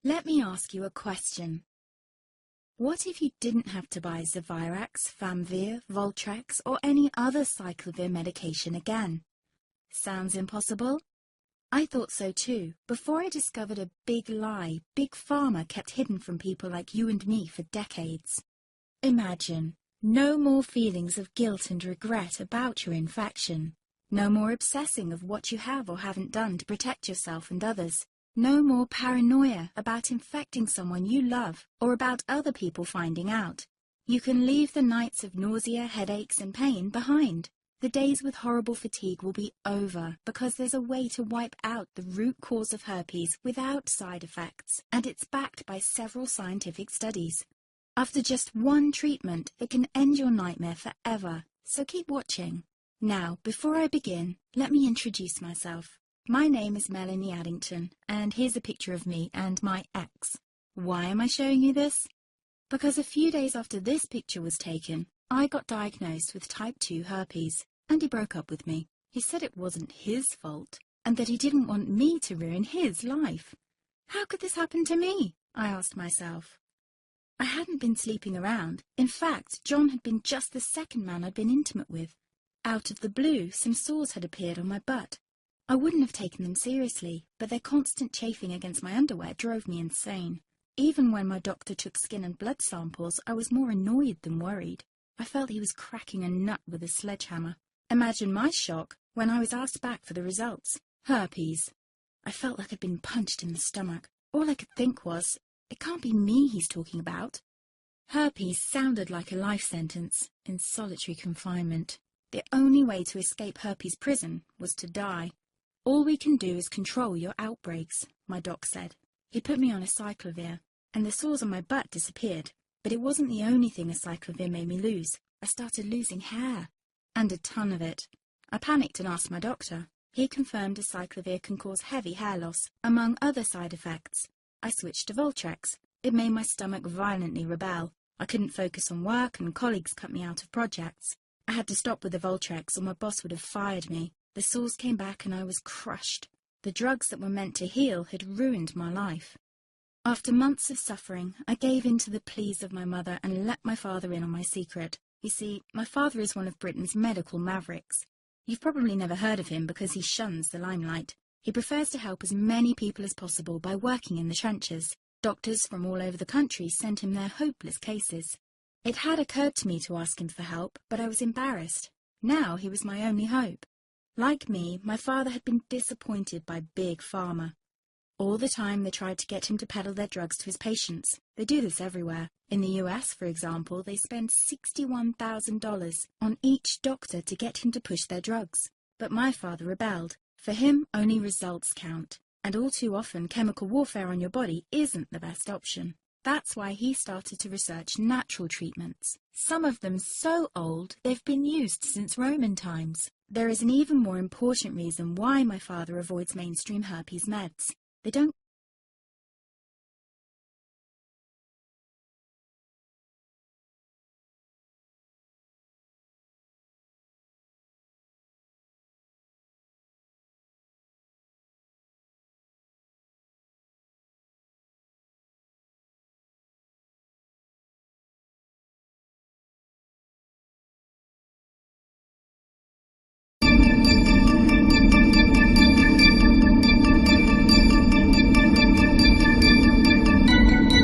Let me ask you a question. What if you didn't have to buy Zevirax, Famvir, Voltrex, or any other cyclovir medication again? Sounds impossible? I thought so too, before I discovered a big lie Big Pharma kept hidden from people like you and me for decades. Imagine, no more feelings of guilt and regret about your infection. No more obsessing of what you have or haven't done to protect yourself and others. No more paranoia about infecting someone you love or about other people finding out. You can leave the nights of nausea, headaches and pain behind. The days with horrible fatigue will be over because there's a way to wipe out the root cause of herpes without side effects, and it's backed by several scientific studies. After just one treatment, it can end your nightmare forever, so keep watching. Now, before I begin, let me introduce myself. My name is Melanie Addington, and here's a picture of me and my ex. Why am I showing you this? Because a few days after this picture was taken, I got diagnosed with type 2 herpes, and he broke up with me. He said it wasn't his fault, and that he didn't want me to ruin his life. How could this happen to me? I asked myself. I hadn't been sleeping around. In fact, John had been just the second man I'd been intimate with. Out of the blue, some sores had appeared on my butt. I wouldn't have taken them seriously, but their constant chafing against my underwear drove me insane. Even when my doctor took skin and blood samples, I was more annoyed than worried. I felt he was cracking a nut with a sledgehammer. Imagine my shock when I was asked back for the results. Herpes. I felt like I'd been punched in the stomach. All I could think was, it can't be me he's talking about. Herpes sounded like a life sentence in solitary confinement. The only way to escape herpes prison was to die. All we can do is control your outbreaks, my doc said. He put me on a cyclovir, and the sores on my butt disappeared. But it wasn't the only thing a cyclovir made me lose. I started losing hair, and a ton of it. I panicked and asked my doctor. He confirmed a cyclovir can cause heavy hair loss, among other side effects. I switched to Voltrex. It made my stomach violently rebel. I couldn't focus on work, and colleagues cut me out of projects. I had to stop with the Voltrex, or my boss would have fired me. The sores came back and I was crushed. The drugs that were meant to heal had ruined my life. After months of suffering, I gave in to the pleas of my mother and let my father in on my secret. You see, my father is one of Britain's medical mavericks. You've probably never heard of him because he shuns the limelight. He prefers to help as many people as possible by working in the trenches. Doctors from all over the country sent him their hopeless cases. It had occurred to me to ask him for help, but I was embarrassed. Now he was my only hope. Like me, my father had been disappointed by Big Pharma. All the time they tried to get him to peddle their drugs to his patients. They do this everywhere. In the US, for example, they spend $61,000 on each doctor to get him to push their drugs. But my father rebelled. For him, only results count. And all too often, chemical warfare on your body isn't the best option. That's why he started to research natural treatments. Some of them so old, they've been used since Roman times. There is an even more important reason why my father avoids mainstream herpes meds. They don't